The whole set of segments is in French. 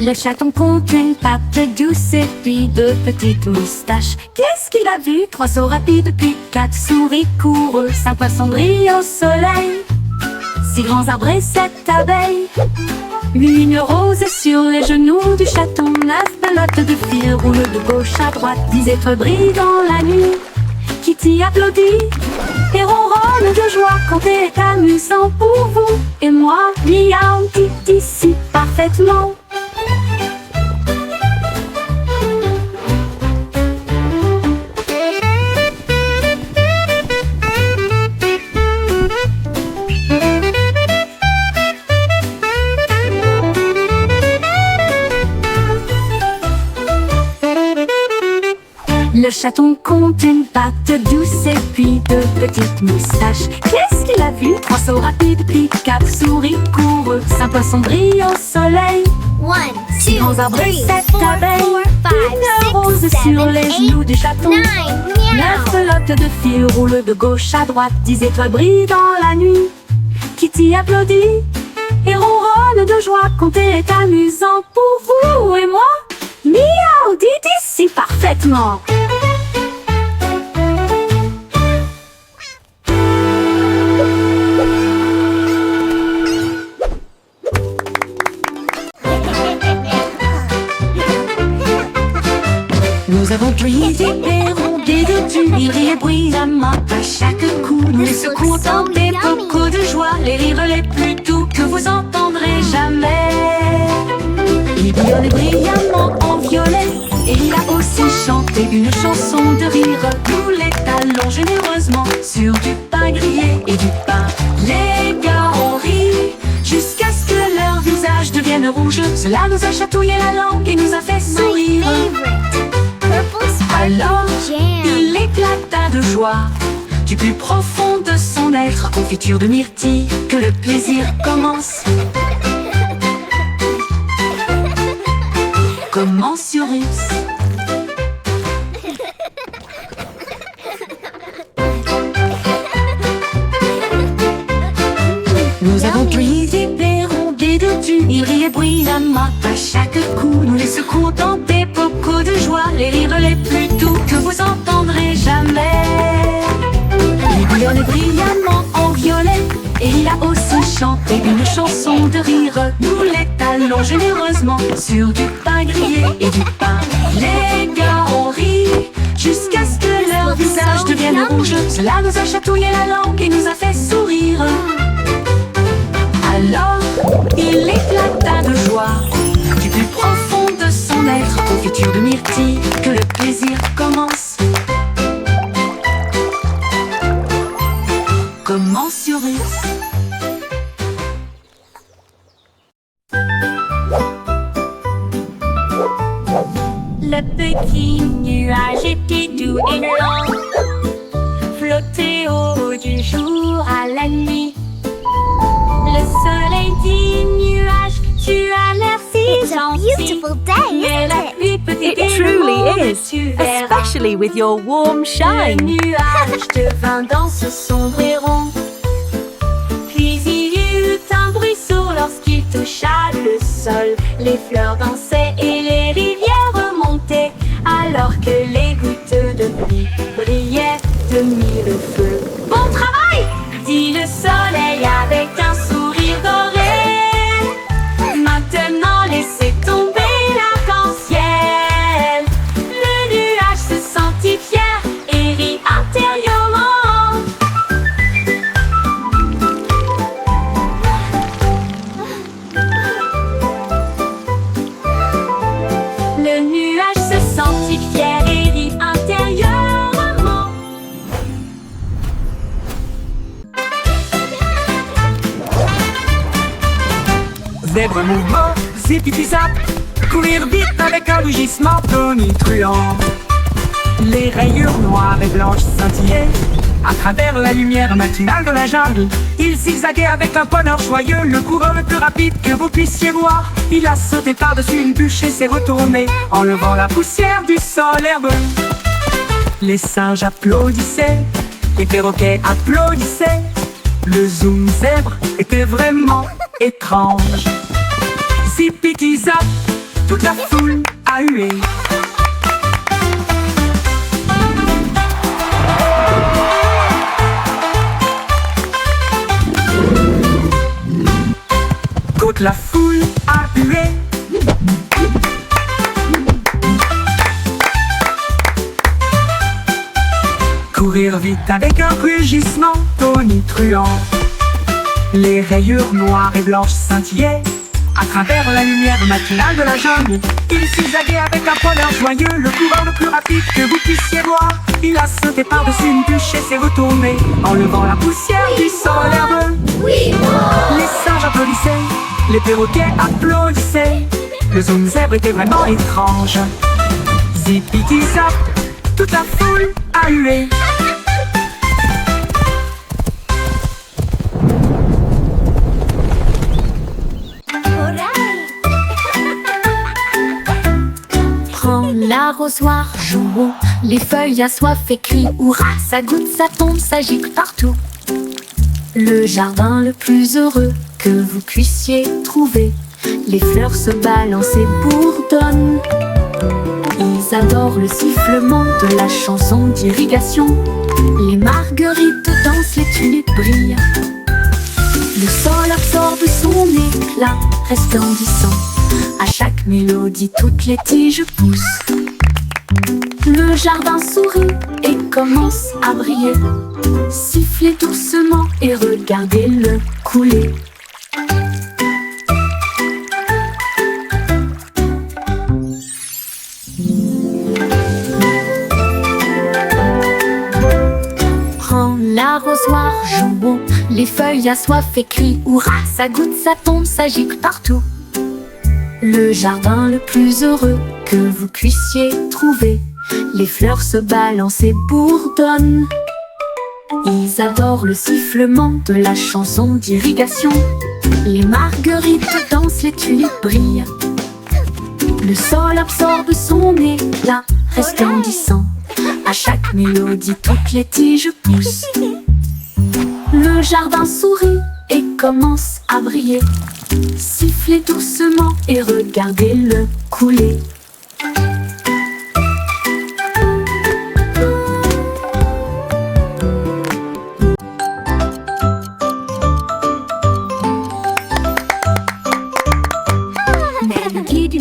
Le chaton compte une patte douce et puis deux petites moustaches. Qu'est-ce qu'il a vu? Trois sauts rapides puis quatre souris coureux. Cinq poissons brillent au soleil, six grands arbres et sept abeilles. Une rose sur les genoux du chaton. Neuf pelotes de fil roulent de gauche à droite. 10 étoiles brillent dans la nuit. Kitty applaudit et ronronne de joie. Compter est amusant pour vous et moi. Miaou, Kitty, si parfaitement. Le chaton compte une patte douce et puis deux petites moustaches. Qu'est-ce qu'il a vu? Trois sauts rapides puis quatre souris coureux. Cinq poissons brillent au soleil. Six grands arbres et sept abeilles. Une rose sur les genoux du chaton. Neuf pelotes de fil roulent de gauche à droite. 10 étoiles brillent dans la nuit. Kitty applaudit et ronronne de joie. Compter est amusant pour vous et moi. Miaou, dites ici parfaitement. Nous avons pris des perrons, des détenus, ils rient bruyamment à chaque coup. Nous les secouons dans des bocaux de joie, les rires les plus doux que vous entendrez jamais. Il bouillonnait brillamment en violet, et il a aussi chanté une chanson de rire. Nous les talons généreusement sur du pain grillé et du pain. Les gars ont ri jusqu'à ce que leur visage devienne rouge. Cela nous a chatouillé la langue et nous a fait sourire. Alors, il éclata de joie du plus profond de son être. Confiture de myrtille, que le plaisir commence. Commensurus. Nous avons pris des perrons, des détenus, ils riaient bruyamment à chaque coup. Nous les secouons dans des bocaux de joie, les rires les plus doux que vous entendrez jamais. Il bouillonnait brillamment en violet, et il a aussi chanté une chanson de rire. Nous les talons généreusement sur du pain grillé et du pain. Les gars ont ri jusqu'à ce que leur visage devienne rouge. Cela nous a chatouillé la langue et nous a fait sourire. Alors, il éclata de joie du plus profond de son être. Confiture de myrtille, que le plaisir commence. Commensurus. Le petit nuage était doux et lent, flottait au haut du jour à la nuit. Le soleil dit nuage, tu as l'air si gentil. Beautiful day, Mais la isn't it? pluie peut It t'aider truly loin, is, tu verras. especially with your warm Le shine. nuage devint dans ce sombre et rond. Puis il y eut un bruit sourd lorsqu'il toucha le sol. Les fleurs dansaient et les rivières remontaient, alors que les gouttes de pluie brillaient de mille feux. Bon travail, dit le soleil avec un sourire doré. Maintenant laissez tomber l'arc-en-ciel. Le nuage se sentit fier et rit intérieurement. Le nuage se sentit fier et rit intérieurement. Zèbre mouvement, zip-zip-zap, courir vite avec un rugissement tonitruant. Les rayures noires et blanches scintillaient à travers la lumière matinale de la jungle. Il zigzaguait avec un bonheur joyeux, le coureur le plus rapide que vous puissiez voir. Il a sauté par-dessus une bûche et s'est retourné, enlevant la poussière du sol herbeux. Les singes applaudissaient, les perroquets applaudissaient. Le zoom zèbre était vraiment étrange. Zipiti-zap, toute la foule a hué. Toute la foule a hué. Courir vite avec un rugissement tonitruant. Les rayures noires et blanches scintillaient à travers la lumière matinale de la jungle. Il zigzaguait avec un bonheur joyeux, le coureur le plus rapide que vous puissiez voir. Il a sauté par-dessus une bûche et s'est retourné, enlevant la poussière du sol herbeux. Les singes applaudissaient, les perroquets applaudissaient. Le zone zèbre était vraiment étrange. Zipiti zap, toute la foule a hué. Prends l'arrosoir, jouons, les feuilles assoiffées crient hurrah, ça goûte, ça tombe, ça gicle partout. Le jardin le plus heureux que vous puissiez trouver, les fleurs se balancent et bourdonnent. Ils adorent le sifflement de la chanson d'irrigation. Les marguerites dansent, les tulipes brillent. Le sol absorbe son éclat resplendissant. À chaque mélodie, toutes les tiges poussent. Le jardin sourit et commence à briller. Sifflez doucement et regardez-le couler. Prends l'arrosoir, jouons, les feuilles assoiffées crient hurrah, ça goûte, ça tombe, ça gicle partout. Le jardin le plus heureux que vous puissiez trouver, les fleurs se balancent et bourdonnent. Ils adorent le sifflement de la chanson d'irrigation. Les marguerites dansent, les tulipes brillent. Le sol absorbe son éclat resplendissant. À chaque mélodie, toutes les tiges poussent. Le jardin sourit et commence à briller. Sifflez doucement et regardez-le couler.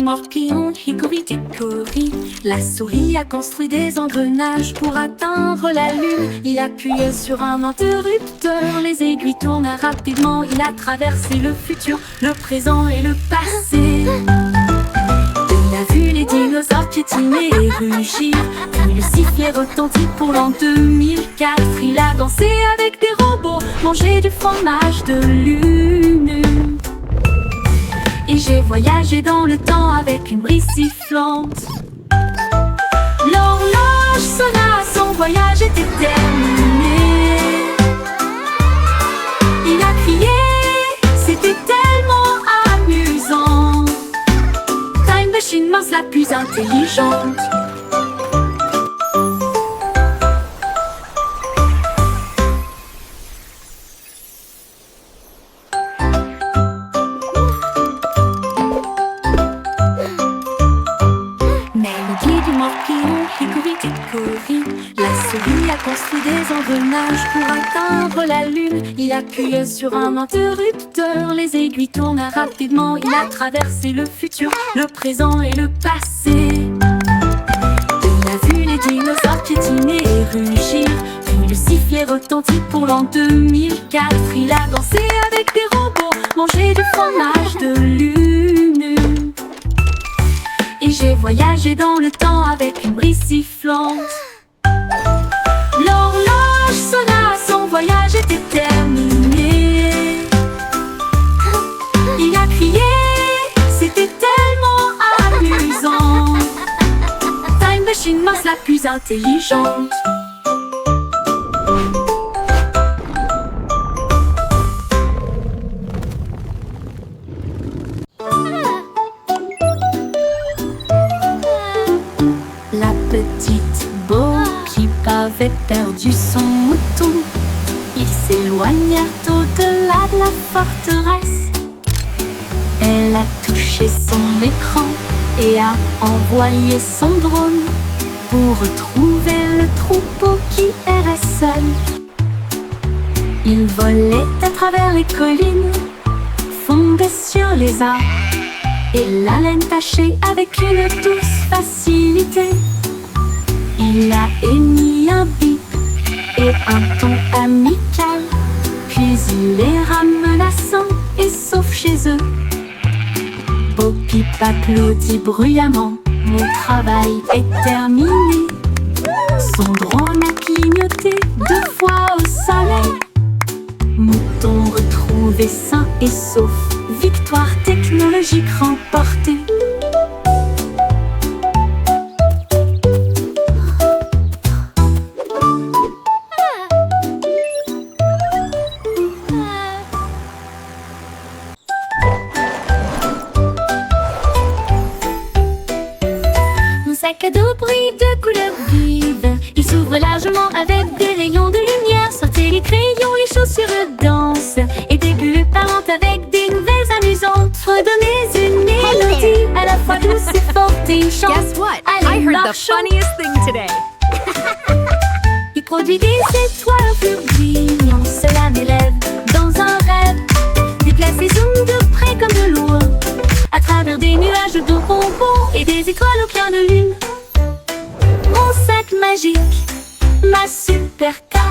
Morpion, hickory-dickory, la souris a construit des engrenages pour atteindre la lune. Il appuie sur un interrupteur, les aiguilles tournent rapidement. Il a traversé le futur, le présent et le passé. Il a vu les dinosaures piétiner et rugir, puis le sifflet retentit pour l'an 2004. Il a dansé avec des robots, mangé du fromage de lune. Et j'ai voyagé dans le temps avec une brise sifflante. L'horloge sonna, son voyage était terminé. Il a crié, c'était tellement amusant. Time Machine Mouse la plus intelligente. La souris a construit des engrenages pour atteindre la lune. Il appuie sur un interrupteur, les aiguilles tournent rapidement. Il a traversé le futur, le présent et le passé. Il a vu les dinosaures piétiner et rugir, puis le sifflet retentit pour l'an 2004. Il a dansé avec des robots, mangé du fromage de lune. Et j'ai voyagé dans le temps avec une brise sifflante. L'horloge sonna, son voyage était terminé. Il a crié, c'était tellement amusant. Time Machine Mouse la plus intelligente. La petite Bo qui avait perdu son mouton, il s'éloigna au-delà de la forteresse. Elle a touché son écran et a envoyé son drone pour retrouver le troupeau qui errait seul. Il volait à travers les collines, fondait sur les arbres, et la laine tachée avec une douce facilité. Il a émis un bip et un ton amical, puis il les ramena sains et saufs chez eux. Bo Peep applaudit bruyamment, mon travail est terminé. Son drone a clignoté 2 fois au soleil. Mouton retrouvé sain et sauf, victoire technologique remportée. Sac à dos brille de couleurs vives. Il s'ouvre largement avec des rayons de lumière. Sortez les crayons, les chaussures dansent, et des bulles parlent avec des nouvelles amusantes. Redonnez une mélodie à la fois douce et forte et chante. Guess what? Allez, I heard the marchons. funniest thing today. Il produit des étoiles au plus brillant. Cela m'élève dans un rêve. Déplace et zoom de près comme de loin, à travers des nuages de bonbons et des étoiles au clair de lune. Mon sac magique, ma supercar.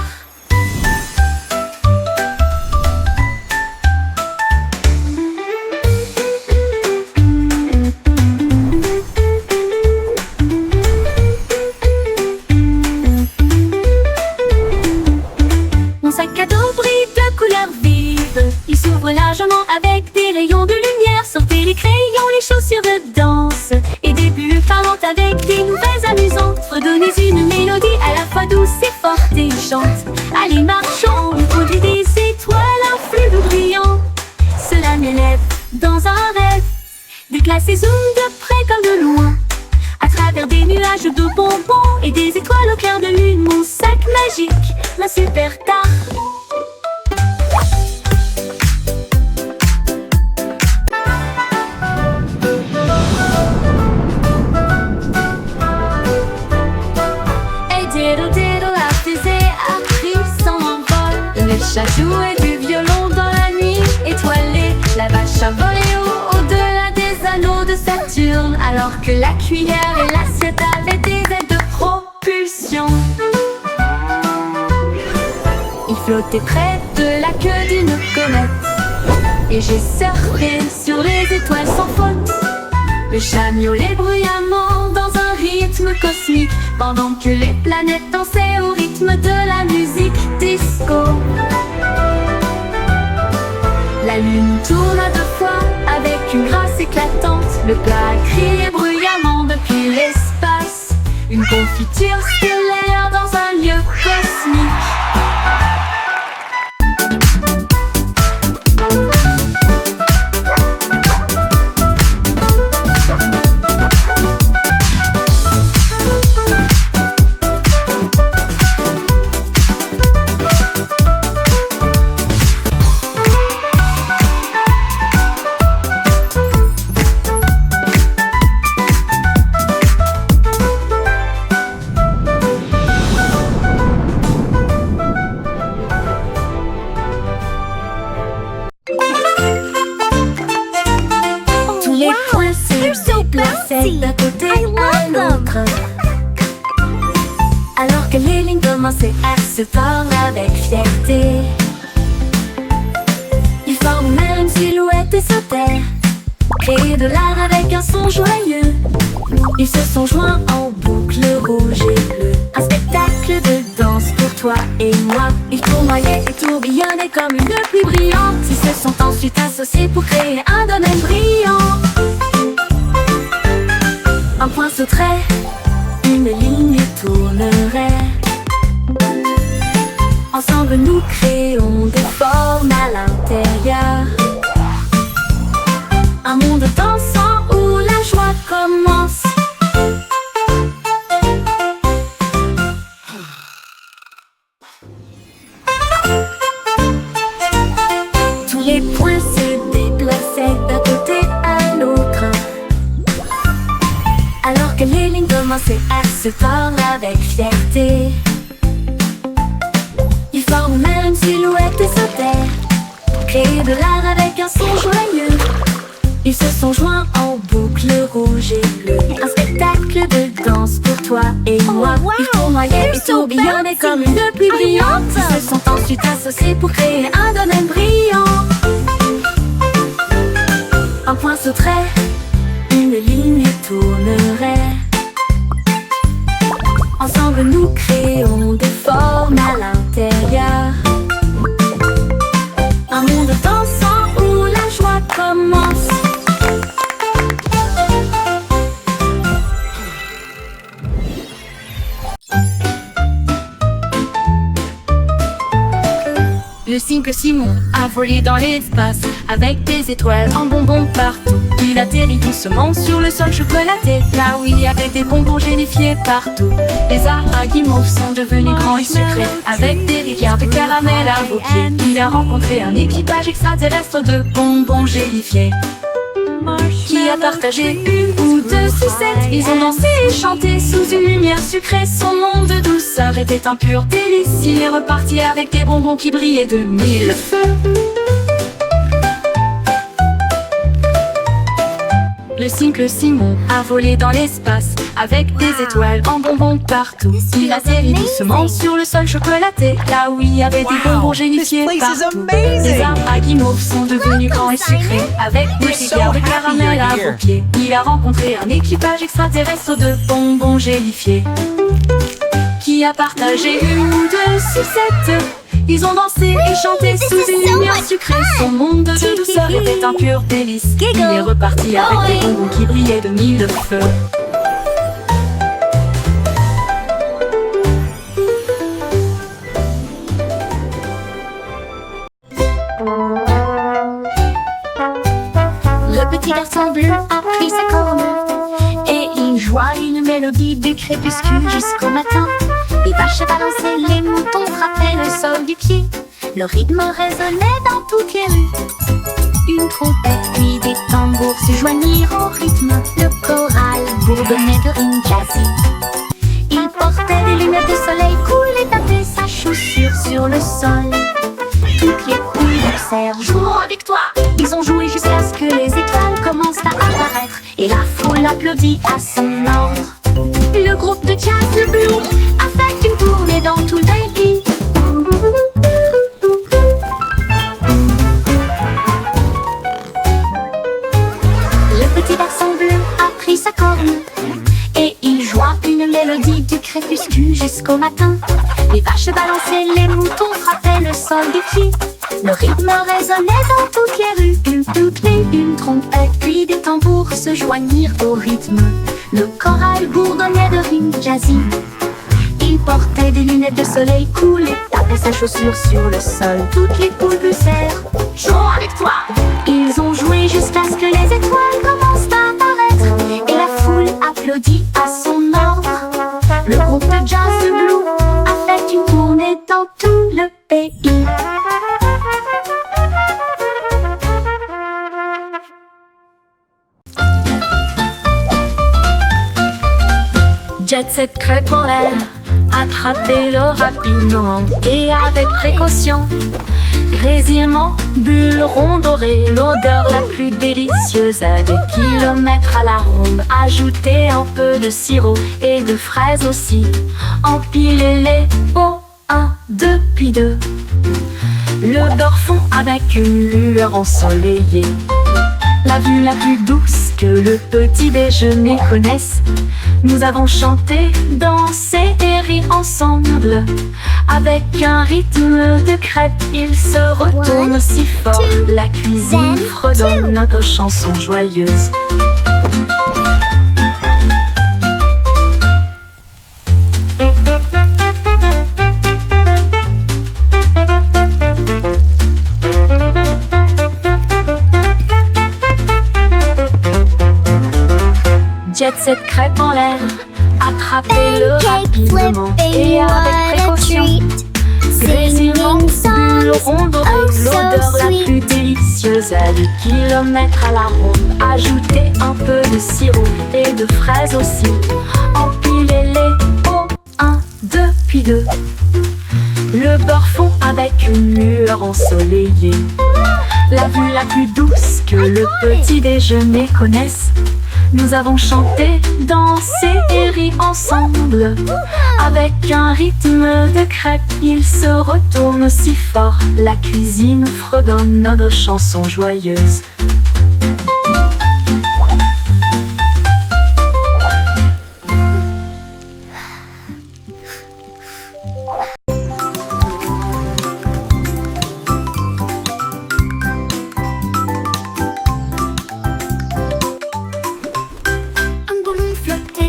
Mon sac à dos brille de couleurs vives. Il s'ouvre largement avec des rayons de lumière. Sortez les crayons, les chaussures de danse, et des bulles parlantes avec des nouvelles amusantes. Redonnez une mélodie à la fois douce et forte et chante. Allez, marchons, on produit des étoiles, un flux brillant. Cela m'élève dans un rêve. Déplace et zoom de près comme de loin, à travers des nuages de bonbons et des étoiles au clair de lune. Mon sac magique, ma supercar. Hey diddle diddle, la fusée a pris son envol. Le chat jouait du violon dans la nuit étoilée. La vache a volé au-delà des anneaux de Saturne, alors que la cuillère et l'assiette avaient des ailes de propulsion. Il flottait près de la queue d'une comète, et j'ai surfé sur les étoiles sans faute. Le chat miaulait bruyamment dans un rythme cosmique, pendant que les planètes dansaient au rythme de la musique disco. La lune tourna 2 fois avec une grâce éclatante. Le plat criait bruyamment depuis l'espace, une confiture stellaire dans un lieu cosmique. D'un côté à l'autre, alors que les lignes commençaient à se tordre avec fierté. Ils forment même une silhouette et sautèrent, créer de l'art avec un son joyeux. Ils se sont joints en boucle rouge et bleue, un spectacle de danse pour toi et moi. Ils tournoyaient et tourbillonnaient comme une pluie brillante. Ils se sont ensuite associés pour créer un domaine brillant. Un point sauterait, une ligne tournerait. Ensemble nous créons des formes à l'intérieur. Un monde dansant où la joie commence. Tous les points se déplaçaient d'un côté à l'autre, commencer à se parler avec fierté. Ils forment même une silhouette et se taire, créer de l'art avec un son joyeux. Ils se sont joints en boucle rouge et bleue. Un spectacle de danse pour toi et moi. Ils tournoyaient et tourbillonnaient comme une pluie brillante. Ils se sont ensuite associés pour créer un domaine brillant. Un point sauterait, une ligne tournerait. Ensemble nous créons des formes à l'intérieur. Un monde dansant où la joie commence. Le cycle Simon a volé dans l'espace avec des étoiles en bonbons partout. Il atterrit doucement sur le sol chocolaté, là où il y avait des bonbons gélifiés partout. Les arbres à guimauve sont devenus grands et sucrés, avec des rivières de caramel à vos pieds. Il a rencontré un équipage extraterrestre de bonbons gélifiés qui a partagé une ou deux sucettes. Ils ont dansé et chanté sous une lumière sucrée. Son monde de douceur était un pur délice. Il est reparti avec des bonbons qui brillaient de mille feux. Le cycle Simon a volé dans l'espace avec des étoiles en bonbons partout. Il atterrit doucement sur le sol chocolaté, là où il y avait des bonbons gélifiés partout. Les arbres à guimauve sont devenus grands et sucrés, avec des rivières de caramel à vos pieds. Il a rencontré un équipage extraterrestre de bonbons gélifiés qui a partagé une ou deux sucettes. Ils ont dansé et chanté sous une lumière sucrée. Son monde de douceur était un pur délice. Il est reparti avec des bonbons qui brillaient de mille feux. Le petit garçon bleu a pris sa corne et il joua une mélodie du crépuscule jusqu'au matin. Les vaches balançaient, les moutons frappaient le sol du pied. Le rythme résonnait dans toutes les rues. Une trompette puis des tambours se joignirent au rythme. Le choral bourdonnait de rimes jazzy. Il portait des lunettes de soleil cool et tapait sa chaussure sur le sol. Toutes les poules dansèrent, jouons avec toi. Ils ont joué jusqu'à ce que les étoiles commencent à apparaître et la foule applaudit à son ordre. Le groupe de jazz le Blue a fait une tournée dans tout le pays. Le petit garçon bleu a pris sa corne et il joua une mélodie du crépuscule jusqu'au matin. Les vaches balançaient, les moutons frappaient le sol du pied. Le rythme résonnait dans toutes les rues. Toutes les une trompette puis des tambours se joignirent au rythme. Le choral bourdonnait de rimes jazzy. Il portait des lunettes de soleil cool et tapait sa chaussure sur le sol. Toutes les poules poussèrent, jouons avec toi. Ils ont joué jusqu'à ce que les étoiles commencent à apparaître et la foule applaudit à son ordre. Le groupe de jazz de Blue a fait une tournée dans tout le pays. Jet set crête en l'air, attrapez-le rapidement et avec précaution. Grésillement, bulles rondes dorées, l'odeur la plus délicieuse à des kilomètres à la ronde. Ajoutez un peu de sirop et de fraises aussi. Empilez-les au 1, 2 puis 2. Le beurre fond avec une lueur ensoleillée. La vue la plus douce que le petit déjeuner connaisse. Nous avons chanté, dansé et ri ensemble. Avec un rythme de crêpe, il se retourne si fort. La cuisine fredonne notre chanson joyeuse. Jet set crêpe en l'air, attrapez-le rapidement et avec précaution. Grésillement, bulles rondes dorées, l'odeur la plus délicieuse à des kilomètres à la ronde. Ajoutez un peu de sirop et de fraises aussi. puis deux. Le bord fond avec une lueur ensoleillée. La vue la plus douce que le petit déjeuner connaisse. Nous avons chanté, dansé et ri ensemble. Avec un rythme de crêpes, il se retourne si fort. La cuisine fredonne notre chanson joyeuse.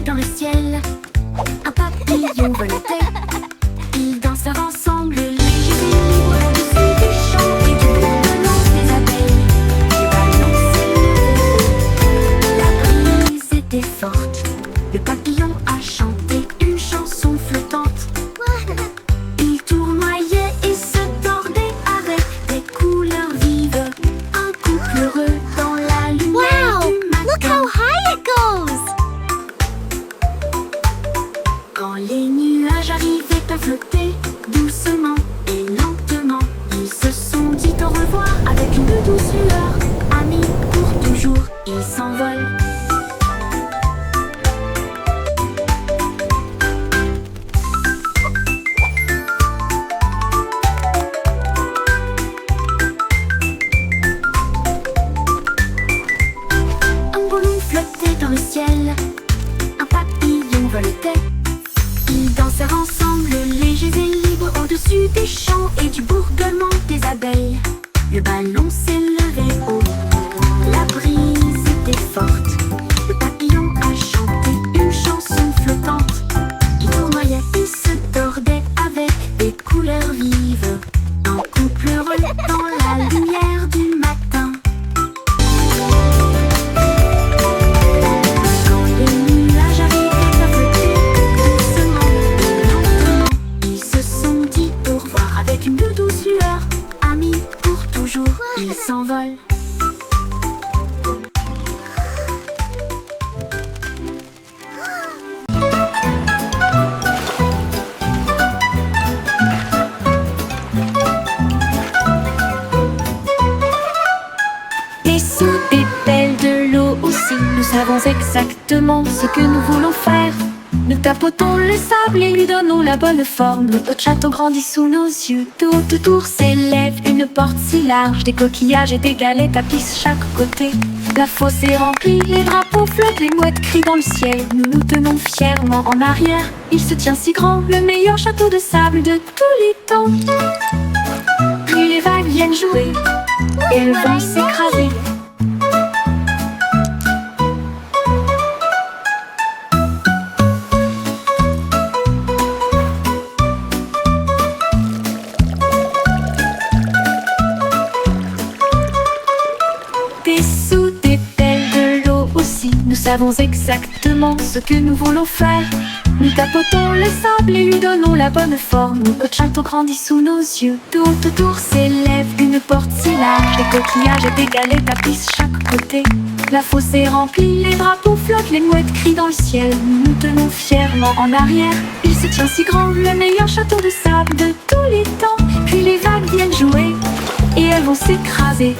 Dans le ciel, un papillon voletait. Ils dansèrent ensemble, légers et libres, au-dessus des champs et du bourdonnement des abeilles. Les ballons s'élevaient, la brise était forte. Le papillon a chanté une chanson flottante. Il tournoyait et se tordait avec des couleurs vives. Un couple heureux dans la lumière du matin. Look how high it goes! Quand les nuages arrivaient à flotter doucement et lentement, ils se sont dit au revoir avec une douce lueur. Amis pour toujours, ils s'envolent. Un ballon flottait dans le ciel, un papillon voletait. Ils dansèrent ensemble, légers et libres, au-dessus des champs et du bourdonnement des abeilles. Le ballon s'élevait haut, la brise était forte. Le papillon a chanté une chanson flottante. Il tournoyait et se tordait avec des couleurs vives. Un couple heureux dans la lumière du matin. Quand les nuages arrivaient à flotter doucement et lentement, ils se sont dit au revoir avec une douce lueur. Amis pour toujours, ils s'envolent. Des sous, des belles, de l'eau aussi. Nous savons exactement ce que nous voulons faire. Nous tapotons le sable et lui donnons la bonne forme. Notre château grandit sous nos yeux. Tout autour s'élève une porte si large. Des coquillages et des galets tapissent chaque côté. La fosse est remplie, les drapeaux flottent, les mouettes crient dans le ciel. Nous nous tenons fièrement en arrière. Il se tient si grand, le meilleur château de sable de tous les temps. Puis les vagues viennent jouer et elles vont s'écraser. Des sous, des belles, de l'eau aussi. Nous savons exactement ce que nous voulons faire. Nous tapotons le sable et lui donnons la bonne forme. Notre château grandit sous nos yeux. Tout autour s'élève une porte si large. Des coquillages et des galets tapissent chaque côté. La fosse est remplie, les drapeaux flottent, les mouettes crient dans le ciel. Nous nous tenons fièrement en arrière. Il se tient si grand, le meilleur château de sable de tous les temps. Puis les vagues viennent jouer et elles vont s'écraser.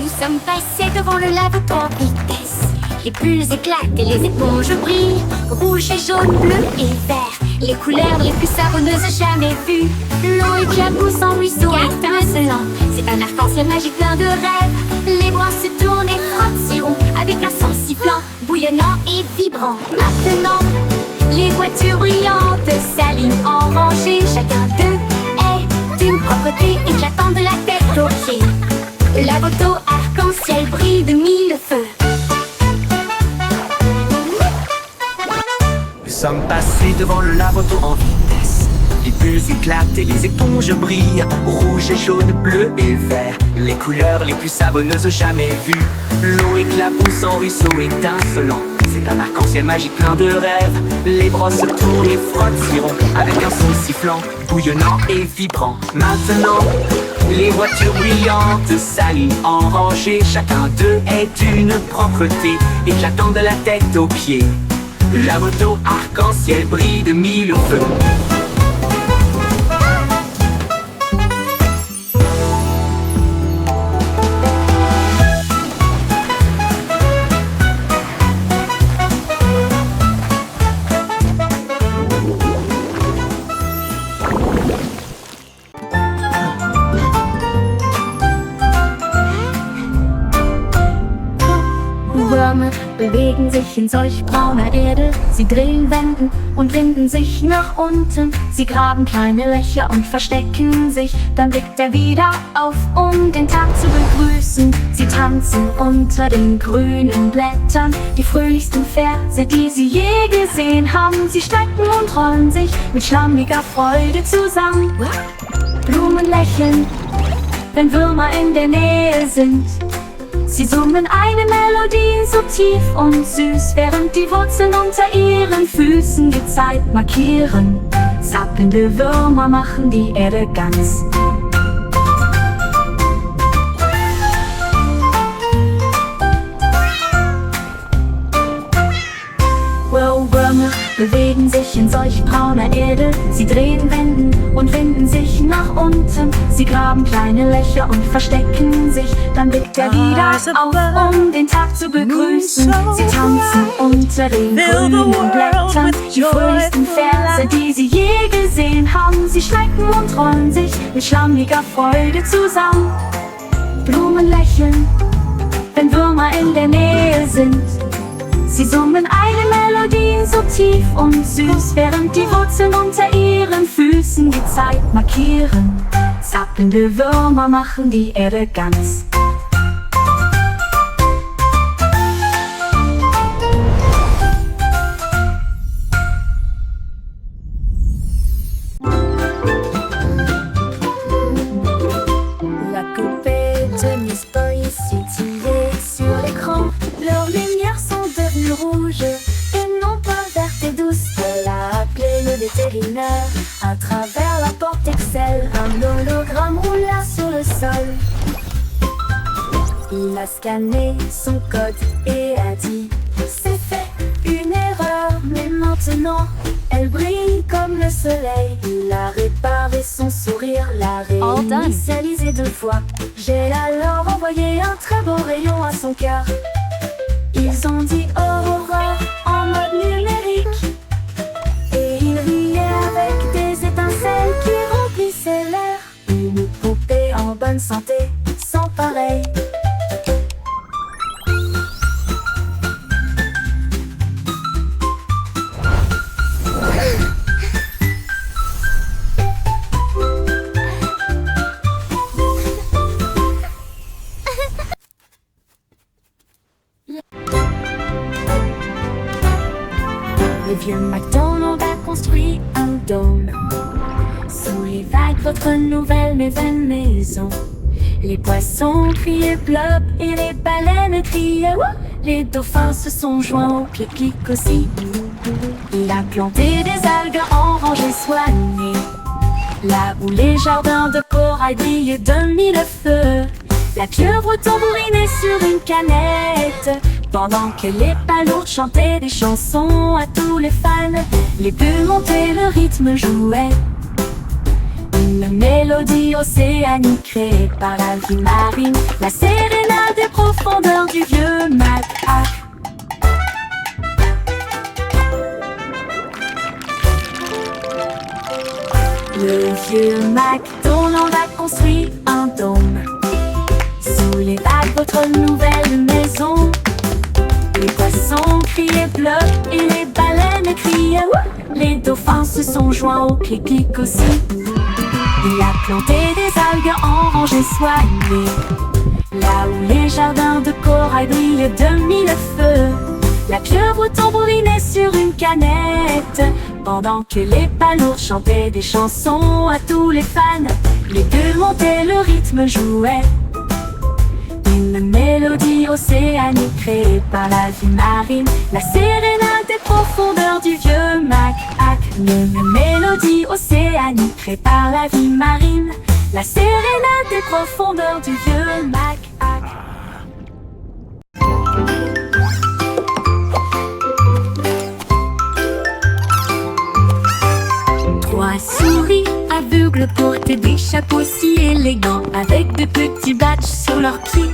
Nous sommes passés devant le lavabo en vitesse. Les bulles éclatent et les éponges brillent. Rouge et jaune, bleu et vert, les couleurs les plus savonneuses jamais vues. L'eau éclabousse en ruisseau étincelant. C'est un arc-en-ciel magique plein de rêves. Les bras se tournent et frottent si rond, avec un son sifflant, bouillonnant et vibrant. Maintenant, les voitures brillantes s'alignent en rangée. Chacun d'eux est d'une propreté éclatante de la tête aux pieds. La moto arc-en-ciel brille de mille feux. Nous sommes passés devant le lavoto en vitesse. Les bulles éclatent et les éponges brillent. Rouge et jaune, bleu et vert, les couleurs les plus savonneuses jamais vues. L'eau éclabousse en ruisseau étincelant. C'est un arc-en-ciel magique plein de rêves. Les brosses tournent, les frottes s'iront avec un son sifflant, bouillonnant et vibrant. Maintenant, les voitures brillantes s'alignent en rangée. Chacun d'eux est d'une propreté éclatant de la tête aux pieds. La moto arc-en-ciel brille de mille feux. Würmer bewegen sich in solch brauner Erde. Sie drehen Wenden und winden sich nach unten. Sie graben kleine Löcher und verstecken sich. Dann blickt er wieder auf, um den Tag zu begrüßen. Sie tanzen unter den grünen Blättern. Die fröhlichsten Verse, die sie je gesehen haben. Sie strecken und rollen sich mit schlammiger Freude zusammen. Blumen lächeln, wenn Würmer in der Nähe sind. Sie summen eine Melodie so tief und süß, während die Wurzeln unter ihren Füßen die Zeit markieren. Zappelnde Würmer machen die Erde ganz. Würmer bewegen sich in solch brauner Erde. Sie drehen Wenden und winden sich nach unten. Sie graben kleine Löcher und verstecken sich. Dann blickt er wieder auf, um den Tag zu begrüßen. Sie tanzen unter den grünen Blättern. Die fröhlichsten Verse, die sie je gesehen haben. Sie strecken und rollen sich mit schlammiger Freude zusammen. Blumen lächeln, wenn Würmer in der Nähe sind. Sie summen eine Melodie so tief und süß, während die Wurzeln unter ihren Füßen die Zeit markieren. Zappelnde Würmer machen die Erde ganz. La poupée de Miss Boy ici tirée sur l'écran. Leurs lumières sont devenues rouges et non pas vertes et douces. Elle a appelé le vétérinaire à travers la porte Excel. Un hologramme roula sur le sol. Il a scanné son code et a dit: c'est fait, une erreur, mais maintenant elle brille comme le soleil. Il a réparé son sourire, l'a réinitialisé 2 fois. J'ai alors envoyé un très beau rayon à son cœur. Ils ont dit Aurora en mode numérique. Et il riait avec des étincelles qui remplissaient l'air. Une poupée en bonne santé, sans pareil. Le vieux McDonald a construit un dôme. Sous les vagues, votre nouvelle mais vaine maison. Les poissons criaient plop et les baleines criaient wouh. Les dauphins se sont joints au clic aussi. Il a planté des algues en rangées soignées, là où les jardins de corail brillaient de 1000 feux. La pieuvre tambourinait sur une canette, pendant que les palourdes chantaient des chansons à tous les fans. Les bulles montaient, le rythme jouait, une mélodie océanique créée par la vie marine. La sérénade des profondeurs du vieux Mac. Le vieux McDonald a construit un dôme. Sous les vagues, votre nouvelle maison. Les poissons criaient bleu et les baleines criaient wouh. Les dauphins se sont joints au clic aussi. Il a planté des algues en rangées soignées, là où les jardins de corail brillaient de 1000 feux. La pieuvre tambourinait sur une canette, pendant que les palourdes chantaient des chansons à tous les fans. Les bulles montaient, le rythme jouait, Une mélodie océanique créée par la vie marine, la sérénade des profondeurs du vieux Mac-Hac. Une mélodie océanique créée par la vie marine, la sérénade des profondeurs du vieux Mac-Hac. Trois souris aveugles portaient des chapeaux si élégants, avec de petits badges sur leurs pieds.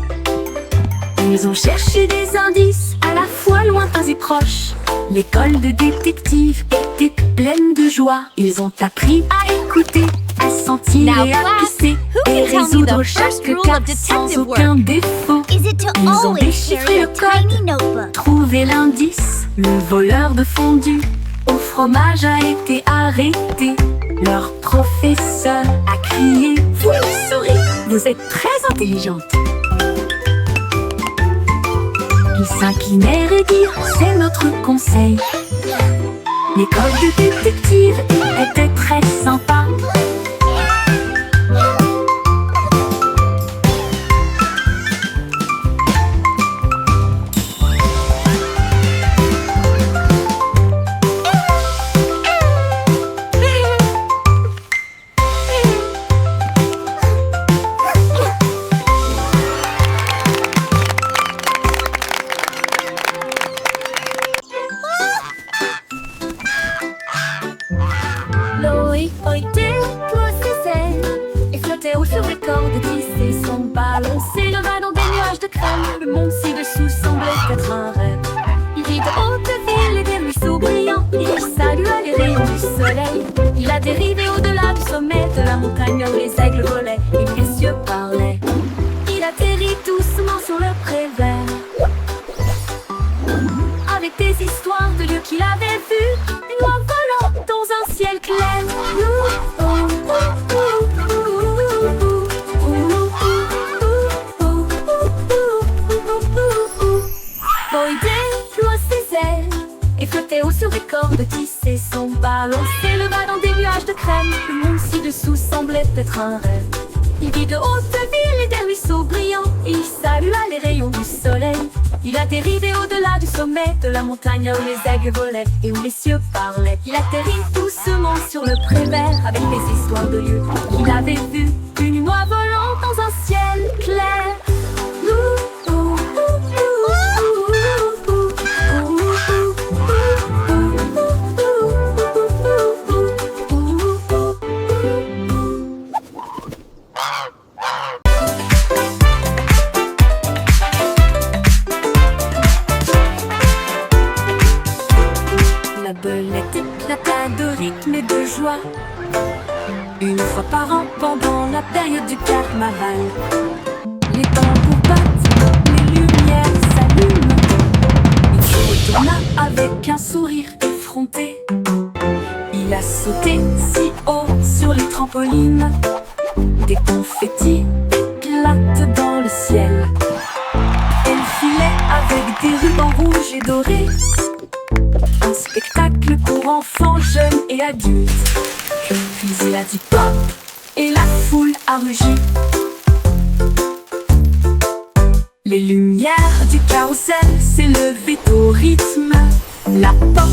Ils ont cherché des indices à la fois lointains et proches. L'école de détectives était pleine de joie. Ils ont appris à écouter, à sentir Now, et à class, pisser, who can et tell me résoudre the chaque first rule cas of sans detective aucun work? défaut. Is it to Ils ont always déchiffré carry le a code, tiny notebook? trouvé l'indice. Le voleur de fondue au fromage a été arrêté. Leur professeur a crié: vous le saurez, vous êtes très intelligente. Ils s'inclinèrent et dirent: c'est notre conseil. L'école de détective était très sympa. Loïc Oïté poussait ses ailes et flottait haut sur les cordes tissées. Son ballon s'éleva dans des nuages de crème. Le monde ci-dessous semblait être un rêve. Il vit de hautes villes et des ruisseaux brillants. Il salua les rayons du soleil. Il a dérivé au-delà du sommet de la montagne où les aigles volaient et les cieux parlaient. Il atterrit doucement sur le pré vert, avec des histoires de lieux qu'il avait vus, une oie volant dans un ciel clair. Boydé ploie ses ailes et flottait haut sur des cordes tissées. Son ballon s'éleva dans des nuages de crème. Le monde ci-dessous semblait être un rêve. Il vit de hautes villes et des ruisseaux brillants. Il salua les rayons du soleil. Il a dérivé au-delà du sommet de la montagne où les aigles volaient et où les cieux parlaient. Il atterrit doucement sur le pré vert avec des histoires de lieux qu'il avait vus. Une oie volant dans un ciel clair. La belette éclata de rythme et de joie une fois par an pendant la période du carnaval. Les tambours battent, les lumières s'allument. Il se retourna avec un sourire effronté. Il a sauté si haut sur les trampolines. Des confettis éclatent dans le ciel. Elle filait avec des rubans rouges et dorés. Un spectacle pour enfants, jeunes et adultes. Puis il a dit pop et la foule a rugi. Les lumières du carrousel s'élevaient au rythme. La pop